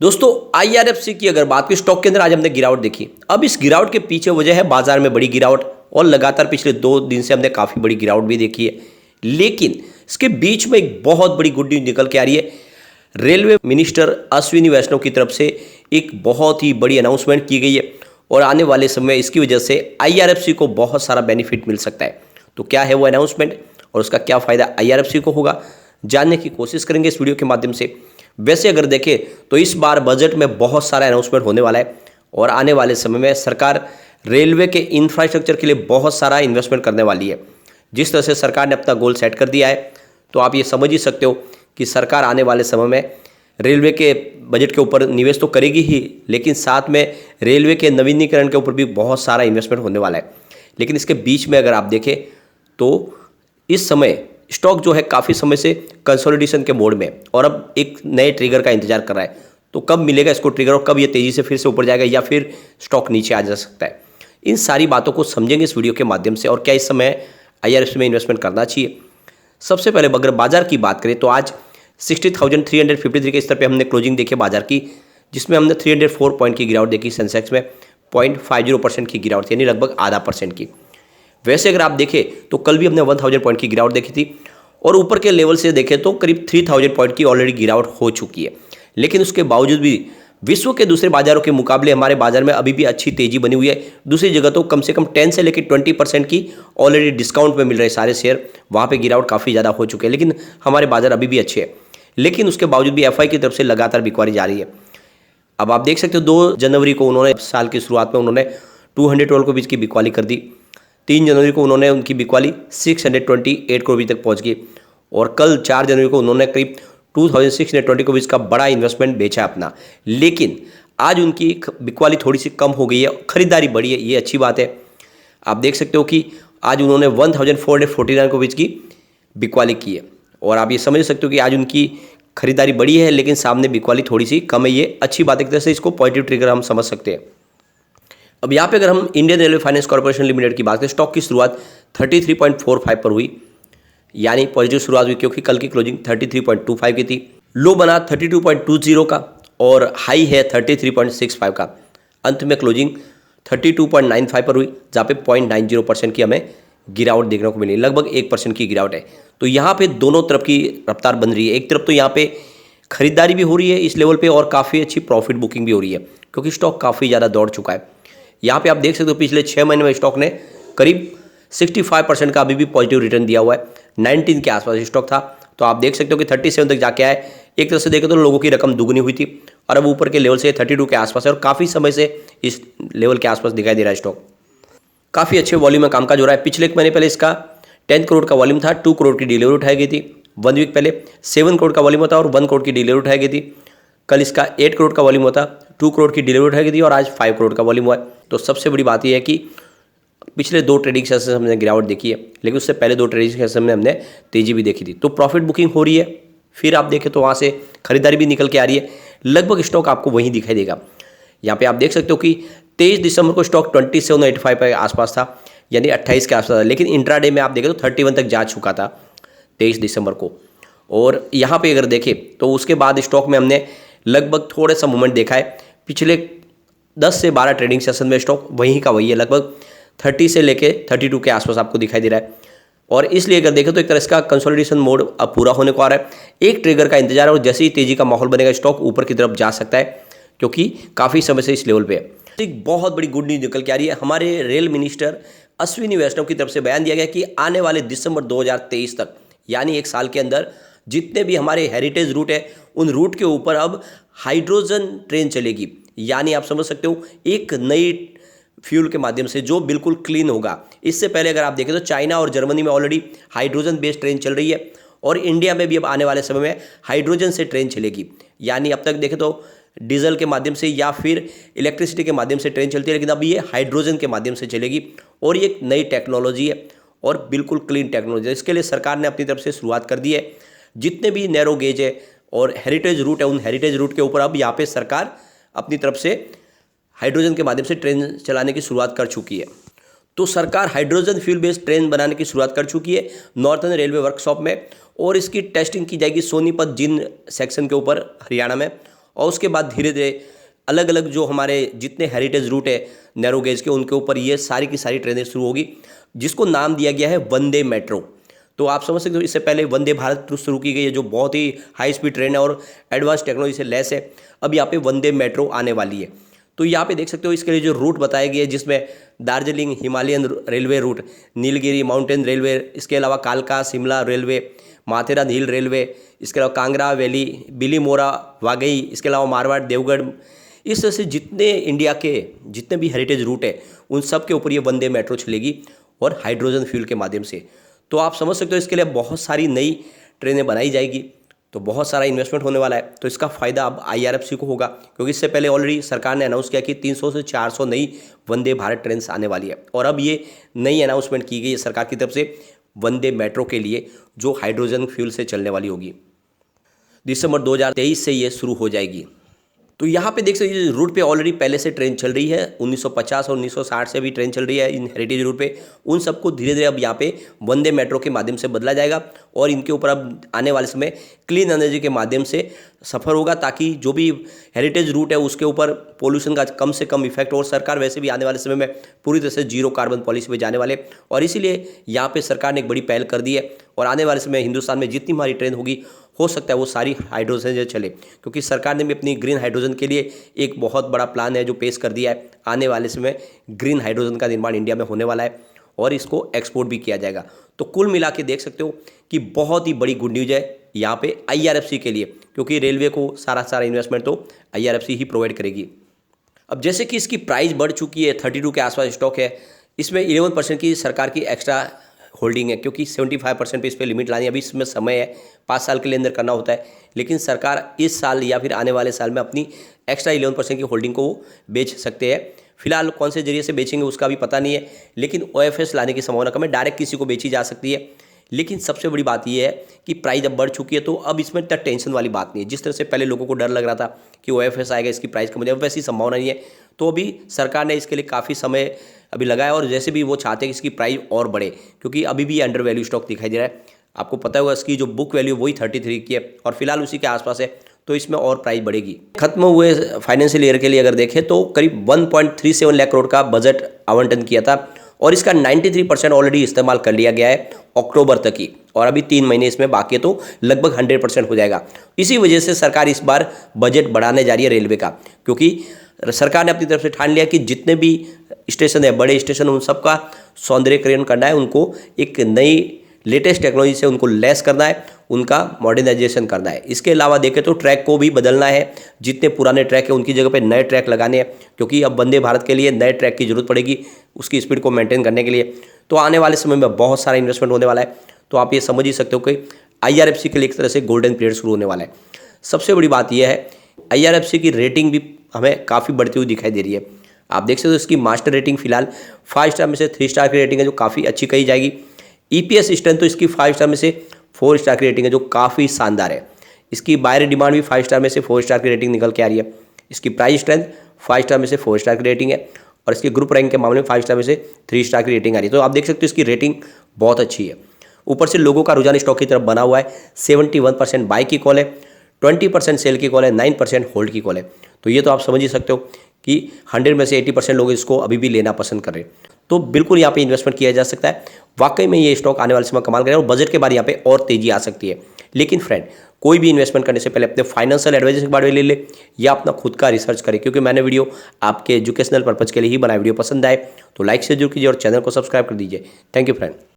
दोस्तों आईआरएफसी की अगर बात की स्टॉक के अंदर आज हमने गिरावट देखी। अब इस गिरावट के पीछे वजह है बाजार में बड़ी गिरावट और लगातार पिछले 2 दिन से हमने काफ़ी बड़ी गिरावट भी देखी है। लेकिन इसके बीच में एक बहुत बड़ी गुड न्यूज निकल के आ रही है। रेलवे मिनिस्टर अश्विनी वैष्णव की तरफ से एक बहुत ही बड़ी अनाउंसमेंट की गई है और आने वाले समय इसकी वजह से आईआरएफसी को बहुत सारा बेनिफिट मिल सकता है। तो क्या है वो अनाउंसमेंट और उसका क्या फ़ायदा आईआरएफसी को होगा, जानने की कोशिश करेंगे इस वीडियो के माध्यम से। वैसे अगर देखें तो इस बार बजट में बहुत सारा अनाउंसमेंट होने वाला है और आने वाले समय में सरकार रेलवे के इंफ्रास्ट्रक्चर के लिए बहुत सारा इन्वेस्टमेंट करने वाली है। जिस तरह से सरकार ने अपना गोल सेट कर दिया है तो आप ये समझ ही सकते हो कि सरकार आने वाले समय में रेलवे के बजट के ऊपर निवेश तो करेगी ही, लेकिन साथ में रेलवे के नवीनीकरण के ऊपर भी बहुत सारा इन्वेस्टमेंट होने वाला है। लेकिन इसके बीच में अगर आप देखें तो इस समय स्टॉक जो है काफ़ी समय से कंसोलिडेशन के मोड में और अब एक नए ट्रिगर का इंतजार कर रहा है। तो कब मिलेगा इसको ट्रिगर और कब ये तेज़ी से फिर से ऊपर जाएगा या फिर स्टॉक नीचे आ जा सकता है, इन सारी बातों को समझेंगे इस वीडियो के माध्यम से। और क्या इस समय आईआरएफसी में इन्वेस्टमेंट करना चाहिए। सबसे पहले अगर बाजार की बात करें तो आज 60,353 के स्तर पर हमने क्लोजिंग देखी बाजार की, जिसमें हमने 304 पॉइंट की गिरावट देखी। सेंसेक्स में 0.50% की गिरावट यानी लगभग आधा % की। वैसे अगर आप देखें तो कल भी हमने 1000 पॉइंट की गिरावट देखी थी और ऊपर के लेवल से देखें तो करीब 3000 पॉइंट की ऑलरेडी गिरावट हो चुकी है। लेकिन उसके बावजूद भी विश्व के दूसरे बाजारों के मुकाबले हमारे बाजार में अभी भी अच्छी तेजी बनी हुई है। दूसरी जगह तो कम से कम 10 से लेकर 20% की ऑलरेडी डिस्काउंट में मिल रहे सारे शेयर, वहाँ पे गिरावट काफ़ी ज़्यादा हो चुके हैं। लेकिन हमारे बाजार अभी भी अच्छे हैं। लेकिन उसके बावजूद भी एफआई की तरफ से लगातार बिकवारी जारी है। अब आप देख सकते हो 2 जनवरी को उन्होंने साल की शुरुआत में उन्होंने 212 के बीच की बिकवाली कर दी। 3 जनवरी को उन्होंने उनकी बिकवाली 628 करोड़ तक पहुंच गई और कल 4 जनवरी को उन्होंने करीब 2620 करोड़ का बड़ा इन्वेस्टमेंट बेचा अपना। लेकिन आज उनकी बिकवाली थोड़ी सी कम हो गई है, खरीदारी बढ़ी है, ये अच्छी बात है। आप देख सकते हो कि आज उन्होंने 1449 करोड़ की बिकवाली की है और आप ये समझ सकते हो कि आज उनकी खरीदारी बढ़ी है लेकिन सामने बिकवाली थोड़ी सी कम है। ये अच्छी बात है, एक तरह से इसको पॉजिटिव ट्रिगर हम समझ सकते हैं। अब यहाँ पे अगर हम Indian railway finance corporation limited की बात करें, स्टॉक की शुरुआत 33.45 पर हुई, यानी पॉजिटिव शुरुआत हुई क्योंकि कल की क्लोजिंग 33.25 की थी। लो बना 32.20 का और हाई है 33.65 का। अंत में क्लोजिंग 32.95 पर हुई, जहाँ पे 0.90% की हमें गिरावट देखने को मिली, लगभग 1% की गिरावट है। तो यहाँ पे दोनों तरफ की रफ्तार बन रही है। एक तरफ तो यहाँ पे खरीदारी भी हो रही है इस लेवल पे और काफ़ी अच्छी प्रॉफिट बुकिंग भी हो रही है क्योंकि स्टॉक काफ़ी ज़्यादा दौड़ चुका है। यहाँ पे आप देख सकते हो पिछले 6 महीने में स्टॉक ने करीब 65% का अभी भी पॉजिटिव रिटर्न दिया हुआ है। 19 के आसपास स्टॉक था, तो आप देख सकते हो कि 37 तक जाके आए। एक तरह से देखें तो लोगों की रकम दुगनी हुई थी और अब ऊपर के लेवल से 32 के आसपास है और काफ़ी समय से इस लेवल के आसपास दिखाई दे रहा है। स्टॉक काफ़ी अच्छे वॉल्यूम में कामकाज हो रहा है। पिछले एक महीने पहले इसका 10 करोड़ का वॉल्यूम था, 2 करोड़ की डिलीवरी उठाई गई थी। 1 वीक पहले 7 करोड़ का वॉल्यूम होता और 1 करोड़ की डिलीवरी उठाई गई थी। कल इसका 8 करोड़ का वॉल्यूम होता, 2 करोड़ की डिलीवरी उठाई गई थी और आज 5 करोड़ का वॉल्यूम हुआ है। तो सबसे बड़ी बात यह है कि पिछले 2 ट्रेडिंग सेशन हमने गिरावट देखी है, लेकिन उससे पहले 2 ट्रेडिंग सेशन में हमने तेजी भी देखी थी। तो प्रॉफिट बुकिंग हो रही है, फिर आप देखें तो वहाँ से खरीदारी भी निकल के आ रही है। लगभग स्टॉक आपको वहीं दिखाई देगा। यहाँ पे आप देख सकते हो कि 23 दिसंबर को स्टॉक 2785 के आसपास था, यानी 28 के आसपास था। लेकिन इंट्राडे में आप देखें तो 31 तक जा चुका था 23 दिसंबर को। और यहाँ पे अगर देखें तो उसके बाद स्टॉक में हमने लगभग थोड़ा सा मूवमेंट देखा है। पिछले 10 से 12 ट्रेडिंग सेशन में स्टॉक वहीं का वही है, लगभग 30 से लेके 32 के आसपास आपको दिखाई दे रहा है। और इसलिए अगर देखें तो एक तरह इसका कंसोलिडेशन मोड अब पूरा होने को आ रहा है। एक ट्रिगर का इंतजार है और जैसे ही तेजी का माहौल बनेगा स्टॉक ऊपर की तरफ जा सकता है क्योंकि काफ़ी समय से इस लेवल पे है। एक बहुत बड़ी गुड न्यूज निकल के आ रही है। हमारे रेल मिनिस्टर अश्विनी वैष्णव की तरफ से बयान दिया गया कि आने वाले दिसंबर 2023 तक, यानी 1 साल के अंदर, जितने भी हमारे हेरिटेज रूट है उन रूट के ऊपर अब हाइड्रोजन ट्रेन चलेगी। यानी आप समझ सकते हो एक नई फ्यूल के माध्यम से जो बिल्कुल क्लीन होगा। इससे पहले अगर आप देखें तो चाइना और जर्मनी में ऑलरेडी हाइड्रोजन बेस्ड ट्रेन चल रही है और इंडिया में भी अब आने वाले समय में हाइड्रोजन से ट्रेन चलेगी। यानी अब तक देखें तो डीजल के माध्यम से या फिर इलेक्ट्रिसिटी के माध्यम से ट्रेन चलती है, लेकिन अब ये हाइड्रोजन के माध्यम से चलेगी और ये एक नई टेक्नोलॉजी है और बिल्कुल क्लीन टेक्नोलॉजी है। इसके लिए सरकार ने अपनी तरफ से शुरुआत कर दी है। जितने भी नैरो गेज है और हेरिटेज रूट है उन हेरिटेज रूट के ऊपर अब यहाँ पे सरकार अपनी तरफ से हाइड्रोजन के माध्यम से ट्रेन चलाने की शुरुआत कर चुकी है। तो सरकार हाइड्रोजन फ्यूल बेस्ड ट्रेन बनाने की शुरुआत कर चुकी है नॉर्थर्न रेलवे वर्कशॉप में और इसकी टेस्टिंग की जाएगी सोनीपत जिन सेक्शन के ऊपर हरियाणा में और उसके बाद धीरे धीरे अलग अलग जो हमारे जितने हेरिटेज रूट है नैरो गेज के, उनके ऊपर ये सारी की सारी ट्रेनें शुरू होगी, जिसको नाम दिया गया है वंदे मेट्रो। तो आप समझ सकते हो इससे पहले वंदे भारत शुरू की गई है, जो बहुत ही हाई स्पीड ट्रेन है और एडवांस टेक्नोलॉजी से लैस है। अब यहाँ पे वंदे मेट्रो आने वाली है। तो यहाँ पे देख सकते हो इसके लिए जो रूट बताए गए हैं, जिसमें Darjeeling Himalayan railway route, Nilgiri mountain railway, इसके अलावा कालका शिमला रेलवे, माथेरान हिल रेलवे, इसके अलावा कांगड़ा वैली, बिलीमोरा वागई, इसके अलावा मारवाड़ देवगढ़, इस तरह से जितने इंडिया के जितने भी हेरिटेज रूट है उन सब के ऊपर ये वंदे मेट्रो चलेगी और हाइड्रोजन फ्यूल के माध्यम से। तो आप समझ सकते हो इसके लिए बहुत सारी नई ट्रेनें बनाई जाएगी, तो बहुत सारा इन्वेस्टमेंट होने वाला है। तो इसका फ़ायदा अब IRFC को होगा, क्योंकि इससे पहले ऑलरेडी सरकार ने अनाउंस किया कि 300 से 400 नई वंदे भारत ट्रेन आने वाली है। और अब ये नई अनाउंसमेंट की गई है सरकार की तरफ से वंदे मेट्रो के लिए, जो हाइड्रोजन फ्यूल से चलने वाली होगी। दिसंबर 2023 से ये शुरू हो जाएगी। तो यहाँ पे देख सकते हैं रूट पे ऑलरेडी पहले से ट्रेन चल रही है, 1950 और 1960 से भी ट्रेन चल रही है इन हेरिटेज रूट पे। उन सबको धीरे धीरे अब यहाँ पे वंदे मेट्रो के माध्यम से बदला जाएगा और इनके ऊपर अब आने वाले समय क्लीन एनर्जी के माध्यम से सफ़र होगा, ताकि जो भी हेरिटेज रूट है उसके ऊपर पोल्यूशन का कम से कम इफेक्ट हो। और सरकार वैसे भी आने वाले समय में पूरी तरह से जीरो कार्बन पॉलिसी पे जाने वाले, और इसीलिए यहाँ पे सरकार ने एक बड़ी पहल कर दी है। और आने वाले समय हिंदुस्तान में जितनी हमारी ट्रेन होगी, हो सकता है वो सारी हाइड्रोजन से चले, क्योंकि सरकार ने भी अपनी ग्रीन हाइड्रोजन के लिए एक बहुत बड़ा प्लान है जो पेश कर दिया है। आने वाले समय ग्रीन हाइड्रोजन का निर्माण इंडिया में होने वाला है और इसको एक्सपोर्ट भी किया जाएगा। तो कुल मिला के देख सकते हो कि बहुत ही बड़ी गुड न्यूज़ है यहाँ पे IRFC के लिए, क्योंकि रेलवे को सारा इन्वेस्टमेंट तो IRFC ही प्रोवाइड करेगी। अब जैसे कि इसकी प्राइस बढ़ चुकी है, 32 के आसपास स्टॉक है, इसमें 11% की सरकार की एक्स्ट्रा होल्डिंग है, क्योंकि 75% पे इस पर लिमिट लानी है। अभी इसमें समय है, 5 साल के लिए अंदर करना होता है, लेकिन सरकार इस साल या फिर आने वाले साल में अपनी एक्स्ट्रा 11% की होल्डिंग को बेच सकते हैं। फिलहाल कौन से जरिए से बेचेंगे उसका भी पता नहीं है, लेकिन OFS लाने की संभावना कम है, डायरेक्ट किसी को बेची जा सकती है। लेकिन सबसे बड़ी बात यह है कि प्राइस अब बढ़ चुकी है, तो अब इसमें इतना टेंशन वाली बात नहीं है। जिस तरह से पहले लोगों को डर लग रहा था कि OFS आएगा, इसकी प्राइस कम हो जाएगी, वैसी संभावना नहीं है। तो अभी सरकार ने इसके लिए काफ़ी समय अभी लगाया, और जैसे भी वो चाहते हैं कि इसकी प्राइस और बढ़े, क्योंकि अभी भी ये अंडर वैल्यू स्टॉक दिखाई दे रहा है। आपको पता होगा इसकी जो बुक वैल्यू वही 33 की है और फिलहाल उसी के आसपास है, तो इसमें और प्राइस बढ़ेगी। खत्म हुए फाइनेंशियल ईयर के लिए अगर देखें तो करीब 1.37 लाख करोड़ का बजट आवंटन किया था, और इसका 93% ऑलरेडी इस्तेमाल कर लिया गया है अक्टूबर तक की, और अभी 3 महीने इसमें बाकी है, तो लगभग 100% हो जाएगा। इसी वजह से सरकार इस बार बजट बढ़ाने जा रही है रेलवे का, क्योंकि सरकार ने अपनी तरफ से ठान लिया कि जितने भी स्टेशन है, बड़े स्टेशन, उन सबका सौंदर्यीकरण करना है, उनको एक नई लेटेस्ट टेक्नोलॉजी से उनको लैस करना है, उनका मॉडर्नाइजेशन करना है। इसके अलावा देखें तो ट्रैक को भी बदलना है, जितने पुराने ट्रैक हैं उनकी जगह पे नए ट्रैक लगाने हैं, क्योंकि अब वंदे भारत के लिए नए ट्रैक की जरूरत पड़ेगी उसकी स्पीड को मेंटेन करने के लिए। तो आने वाले समय में बहुत सारा इन्वेस्टमेंट होने वाला है। तो आप ये समझ ही सकते हो कि IRFC के लिए एक तरह से गोल्डन पीरियड शुरू होने वाला है। सबसे बड़ी बात यह है IRFC की रेटिंग भी हमें काफ़ी बढ़ती हुई दिखाई दे रही है। आप देख सकते हो इसकी मास्टर रेटिंग फिलहाल 5 स्टार में से 3 स्टार की रेटिंग है, जो काफ़ी अच्छी कही जाएगी। EPS स्ट्रेंथ तो इसकी 5 स्टार में से 4 स्टार की रेटिंग है, जो काफ़ी शानदार है। इसकी बायर डिमांड भी 5 स्टार में से 4 स्टार की रेटिंग निकल के आ रही है। इसकी प्राइस स्ट्रेंथ 5 स्टार में से 4 स्टार की रेटिंग है, और इसके ग्रुप रैंक के मामले में 5 स्टार में से 3 स्टार की रेटिंग आ रही है। तो आप देख सकते हो इसकी रेटिंग बहुत अच्छी है। ऊपर से लोगों का रुझान स्टॉक की तरफ बना हुआ है। 71% बाई की कॉल है, 20% सेल की कॉल है, 9% होल्ड की कॉल है। तो ये तो आप समझ ही सकते हो कि 100 में से 80% लोग इसको अभी भी लेना पसंद कर रहे हैं। तो बिल्कुल यहाँ पे इन्वेस्टमेंट किया जा सकता है। वाकई में ये स्टॉक आने वाले समय कमाल करेगा, और बजट के बाद यहाँ पे और तेजी आ सकती है। लेकिन फ्रेंड, कोई भी इन्वेस्टमेंट करने से पहले अपने फाइनेंशियल एडवाइजर के बारे में ले ले, या अपना खुद का रिसर्च करें, क्योंकि मैंने वीडियो आपके एजुकेशनल पर्पज़ के लिए ही बनाया। वीडियो पसंद आए तो लाइक से जरूर कीजिए और चैनल को सब्सक्राइब कर दीजिए। Thank you friend.